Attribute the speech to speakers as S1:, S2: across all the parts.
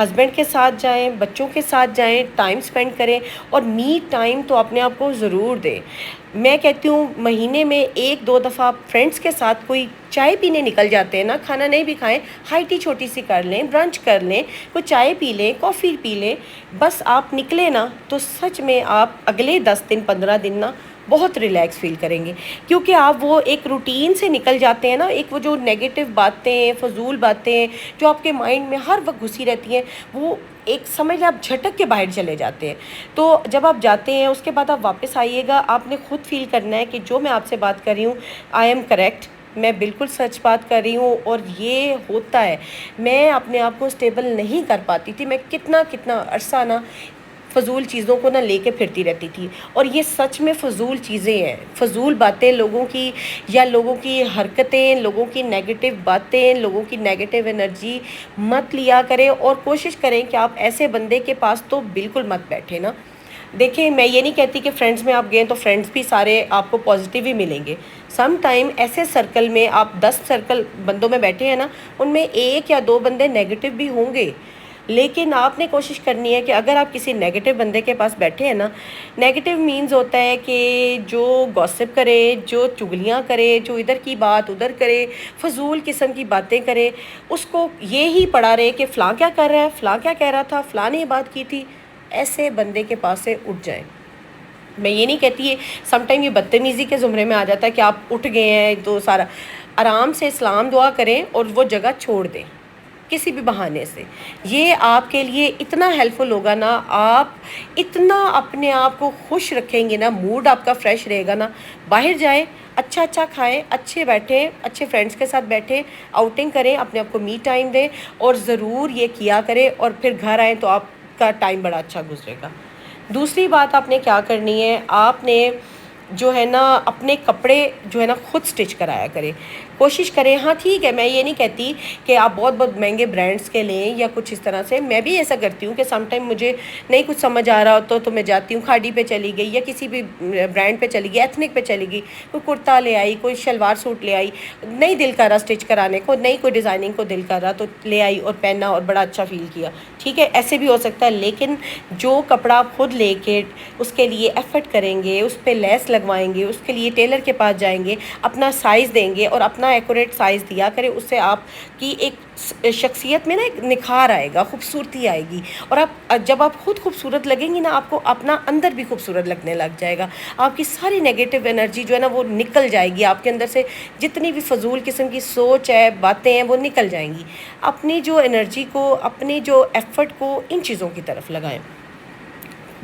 S1: Husband کے ساتھ جائیں، بچوں کے ساتھ جائیں، ٹائم سپینڈ کریں، اور می ٹائم تو اپنے آپ کو ضرور دیں۔ میں کہتی ہوں مہینے میں 1-2 دفعہ فرینڈس کے ساتھ کوئی چائے پینے نکل جاتے ہیں نا، کھانا نہیں بھی کھائیں، ہائی ٹی چھوٹی سی کر لیں، برنچ کر لیں، کوئی چائے پی لیں، کافی پی لیں، بس آپ نکلیں نا تو سچ میں آپ اگلے 10 دن 15 دن نا بہت ریلیکس فیل کریں گے، کیونکہ آپ وہ ایک روٹین سے نکل جاتے ہیں نا، ایک وہ جو نیگیٹو باتیں، فضول باتیں جو آپ کے مائنڈ میں ہر وقت گھسی رہتی ہیں، وہ ایک سمجھ لیں آپ جھٹک کے باہر چلے جاتے ہیں۔ تو جب آپ جاتے ہیں اس کے بعد آپ واپس آئیے گا، آپ نے خود فیل کرنا ہے کہ جو میں آپ سے بات کر رہی ہوں آئی ایم کریکٹ، میں بالکل سچ بات کر رہی ہوں اور یہ ہوتا ہے۔ میں اپنے آپ کو اسٹیبل نہیں کر پاتی تھی، میں کتنا عرصہ نا فضول چیزوں کو نہ لے کے پھرتی رہتی تھی، اور یہ سچ میں فضول چیزیں ہیں، فضول باتیں لوگوں کی، یا لوگوں کی حرکتیں، لوگوں کی نیگیٹو باتیں، لوگوں کی نیگیٹو انرجی مت لیا کریں، اور کوشش کریں کہ آپ ایسے بندے کے پاس تو بالکل مت بیٹھے نا۔ دیکھیں میں یہ نہیں کہتی کہ فرینڈس میں آپ گئے تو فرینڈس بھی سارے آپ کو پازیٹیو ہی ملیں گے، سم ٹائم ایسے سرکل میں آپ 10 سرکل بندوں میں بیٹھے ہیں نا، ان میں 1 یا 2 بندے نیگیٹو بھی ہوں گے، لیکن آپ نے کوشش کرنی ہے کہ اگر آپ کسی نیگیٹو بندے کے پاس بیٹھے ہیں نا، نیگیٹو مینز ہوتا ہے کہ جو گوسپ کرے، جو چگلیاں کرے، جو ادھر کی بات ادھر کرے، فضول قسم کی باتیں کرے، اس کو یہی پڑھا رہے کہ فلاں کیا کر رہا ہے، فلاں کیا کہہ رہا تھا، فلاں نے یہ بات کی تھی، ایسے بندے کے پاس سے اٹھ جائیں۔ میں یہ نہیں کہتی ہے، سم ٹائم یہ بدتمیزی کے زمرے میں آ جاتا ہے کہ آپ اٹھ گئے ہیں تو سارا، آرام سے سلام دعا کریں اور وہ جگہ چھوڑ دیں کسی بھی بہانے سے، یہ آپ کے لیے اتنا ہیلپ فل ہوگا نا، آپ اتنا اپنے آپ کو خوش رکھیں گے نا، موڈ آپ کا فریش رہے گا نا، باہر جائیں، اچھا کھائیں، اچھے بیٹھیں، اچھے فرینڈس کے ساتھ بیٹھیں، آؤٹنگ کریں، اپنے آپ کو می ٹائم دیں، اور ضرور یہ کیا کریں، اور پھر گھر آئیں تو آپ کا ٹائم بڑا اچھا گزرے گا۔ دوسری بات آپ نے کیا کرنی ہے، آپ نے جو ہے نا اپنے کپڑے جو ہے نا خود سٹچ کرایا کریں، کوشش کریں، ہاں ٹھیک ہے میں یہ نہیں کہتی کہ آپ بہت مہنگے برانڈس کے لیں یا کچھ اس طرح سے، میں بھی ایسا کرتی ہوں کہ سم ٹائم مجھے نہیں کچھ سمجھ آ رہا ہوتا تو میں جاتی ہوں کھاڑی پہ چلی گئی، یا کسی بھی برانڈ پہ چلی گئی، ایتھنک پہ چلی گئی، کوئی کرتا لے آئی، کوئی شلوار سوٹ لے آئی، نہیں دل کر رہا سٹچ کرانے کو، نہیں کوئی ڈیزائننگ کو دل کر رہا تو لے آئی اور پہنا اور بڑا اچھا فیل کیا، ٹھیک ہے ایسے بھی ہو سکتا ہے، لیکن جو کپڑا آپ خود لے کے اس کے لیے ایفرٹ کریں گے، اس پہ لیس لگوائیں گے، اس کے لیے ٹیلر کے پاس جائیں گے، اپنا سائز دیں گے اور اپنا ایکوریٹ سائز دیا کرے، اس سے آپ کی ایک شخصیت میں نا ایک نکھار آئے گا، خوبصورتی آئے گی، اور آپ جب آپ خود خوبصورت لگیں گی نا، آپ کو اپنا اندر بھی خوبصورت لگنے لگ جائے گا، آپ کی ساری نیگیٹو انرجی جو ہے نا وہ نکل جائے گی، آپ کے اندر سے جتنی بھی فضول قسم کی سوچ ہے، باتیں ہیں، وہ نکل جائیں گی۔ اپنی جو انرجی کو، اپنی جو ایفرٹ کو ان چیزوں کی طرف لگائیں۔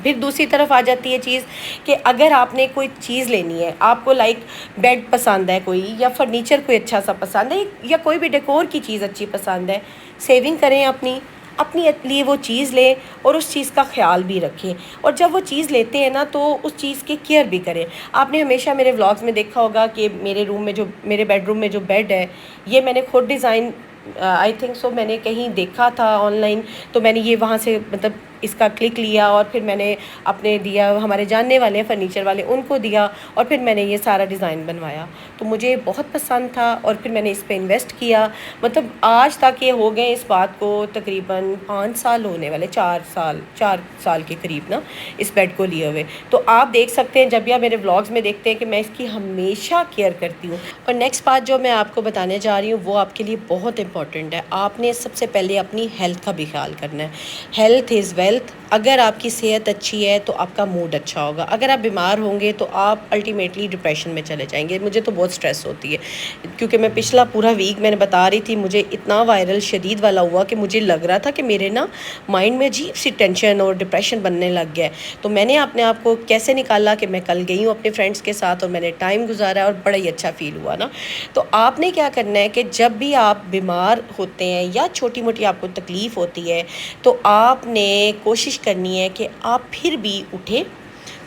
S1: پھر دوسری طرف آ جاتی ہے چیز کہ اگر آپ نے کوئی چیز لینی ہے، آپ کو لائک بیڈ پسند ہے کوئی، یا فرنیچر کوئی اچھا سا پسند ہے، یا کوئی بھی ڈیکور کی چیز اچھی پسند ہے، سیونگ کریں اپنی لیے وہ چیز لیں، اور اس چیز کا خیال بھی رکھیں، اور جب وہ چیز لیتے ہیں نا تو اس چیز کی کیئر بھی کریں۔ آپ نے ہمیشہ میرے ولاگز میں دیکھا ہوگا کہ میرے بیڈ روم میں جو بیڈ ہے، یہ میں نے خود ڈیزائن آئی تھنک سو میں نے کہیں دیکھا تھا آن لائن، تو میں نے یہ وہاں سے مطلب اس کا کلک لیا، اور پھر میں نے اپنے دیا، ہمارے جاننے والے ہیں فرنیچر والے، ان کو دیا، اور پھر میں نے یہ سارا ڈیزائن بنوایا، تو مجھے بہت پسند تھا، اور پھر میں نے اس پہ انویسٹ کیا، مطلب آج تک یہ ہو گئے اس بات کو تقریباً 5 سال ہونے والے، 4 سال کے قریب نا اس بیڈ کو لیے ہوئے، تو آپ دیکھ سکتے ہیں جب بھی آپ میرے ولاگز میں دیکھتے ہیں کہ میں اس کی ہمیشہ کیئر کرتی ہوں۔ اور نیکسٹ بات جو میں آپ کو بتانے جا رہی ہوں وہ آپ کے لیے بہت امپورٹنٹ ہے، آپ نے سب سے پہلے اپنی ہیلتھ کا بھی خیال کرنا ہے، ہیلتھ از ویلتھ، اگر آپ کی صحت اچھی ہے تو آپ کا موڈ اچھا ہوگا، اگر آپ بیمار ہوں گے تو آپ الٹیمیٹلی ڈپریشن میں چلے جائیں گے۔ مجھے تو بہت سٹریس ہوتی ہے، کیونکہ میں پچھلا پورا ویک میں نے بتا رہی تھی، مجھے اتنا وائرل شدید والا ہوا کہ مجھے لگ رہا تھا کہ میرے نا مائنڈ میں عجیب سی ٹینشن اور ڈپریشن بننے لگ گیا ہے، تو میں نے اپنے آپ کو کیسے نکالا کہ میں کل گئی ہوں اپنے فرینڈس کے ساتھ اور میں نے ٹائم گزارا اور بڑا ہی اچھا فیل ہوا نا۔ تو آپ نے کیا کرنا ہے کہ جب بھی آپ بیمار ہوتے ہیں یا چھوٹی موٹی آپ کو تکلیف ہوتی ہے تو آپ نے کوشش کرنی ہے کہ آپ پھر بھی اٹھیں،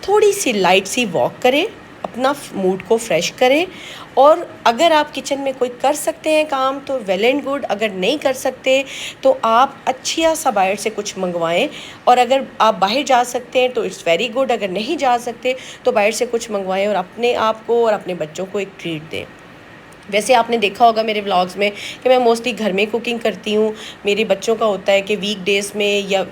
S1: تھوڑی سی لائٹ سی واک کریں، اپنا موڈ کو فریش کریں، اور اگر آپ کچن میں کوئی کر سکتے ہیں کام تو ویل اینڈ گڈ، اگر نہیں کر سکتے تو آپ اچھا سا باہر سے کچھ منگوائیں، اور اگر آپ باہر جا سکتے ہیں تو اٹس ویری گڈ، اگر نہیں جا سکتے تو باہر سے کچھ منگوائیں اور اپنے آپ کو اور اپنے بچوں کو ایک ٹریٹ دیں۔ ویسے آپ نے دیکھا ہوگا میرے ولاگز میں کہ میں موسٹلی گھر میں کوکنگ کرتی ہوں. میرے بچوں کا ہوتا ہے کہ ویک ڈیز میں یا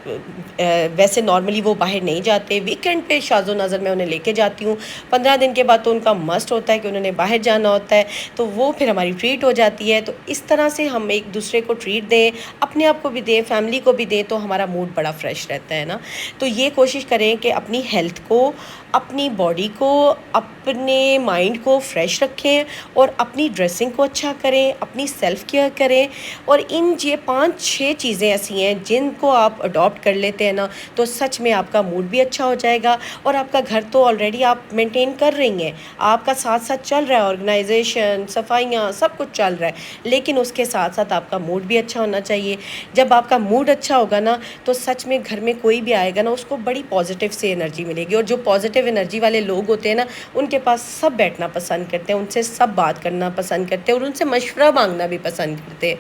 S1: ویسے نارملی وہ باہر نہیں جاتے, ویکینڈ پہ شاذ و نظر میں انہیں لے کے جاتی ہوں. 15 دن کے بعد تو ان کا مسٹ ہوتا ہے کہ انہوں نے باہر جانا ہوتا ہے, تو وہ پھر ہماری ٹریٹ ہو جاتی ہے. تو اس طرح سے ہم ایک دوسرے کو ٹریٹ دیں, اپنے آپ کو بھی دیں, فیملی کو بھی دیں, تو ہمارا موڈ بڑا فریش رہتا ہے نا. تو یہ کوشش کریں کہ اپنی ہیلتھ کو, اپنی باڈی کو, اپنے مائنڈ کو فریش رکھیں, اور اپنی ڈریسنگ کو اچھا کریں, اپنی سیلف کیئر کریں. اور یہ 5-6 چیزیں ایسی ہیں جن کو آپ اڈاپٹ کر لیتے ہیں نا, تو سچ میں آپ کا موڈ بھی اچھا ہو جائے گا. اور آپ کا گھر تو آلریڈی آپ مینٹین کر رہی ہیں, آپ کا ساتھ ساتھ چل رہا ہے, آرگنائزیشن, صفائیاں, سب کچھ چل رہا ہے, لیکن اس کے ساتھ ساتھ آپ کا موڈ بھی اچھا ہونا چاہیے. جب آپ کا موڈ اچھا ہوگا نا, تو سچ میں گھر میں کوئی بھی آئے گا نا, اس کو بڑی پازیٹیو سے انرجی ملے گی. اور جو پازیٹیو انرجی والے لوگ ہوتے ہیں نا, ان کے پاس سب بیٹھنا پسند کرتے ہیں, ان سے سب بات کرنا پسند کرتے ہیں, اور ان سے مشورہ مانگنا بھی پسند کرتے ہیں.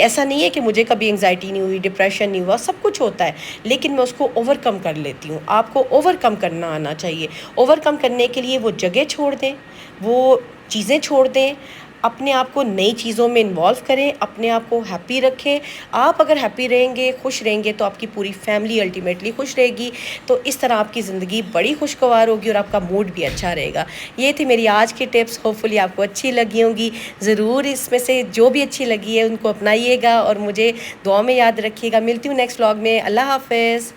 S1: ایسا نہیں ہے کہ مجھے کبھی انگزائٹی نہیں ہوئی, ڈپریشن نہیں ہوا, سب کچھ ہوتا ہے, لیکن میں اس کو اوور کم کر لیتی ہوں. آپ کو اوور کم کرنا آنا چاہیے. اوور کم کرنے کے لیے وہ جگہ چھوڑ دیں, وہ چیزیں چھوڑ دیں, اپنے آپ کو نئی چیزوں میں انوالو کریں, اپنے آپ کو ہیپی رکھیں. آپ اگر ہیپی رہیں گے, خوش رہیں گے, تو آپ کی پوری فیملی الٹیمیٹلی خوش رہے گی. تو اس طرح آپ کی زندگی بڑی خوشگوار ہوگی, اور آپ کا موڈ بھی اچھا رہے گا. یہ تھی میری آج کی ٹپس, ہوپ فلی آپ کو اچھی لگی ہوں گی. ضرور اس میں سے جو بھی اچھی لگی ہے ان کو اپنائیے گا, اور مجھے دعا میں یاد رکھیے گا. ملتی ہوں نیکسٹ ولاگ میں. اللہ حافظ.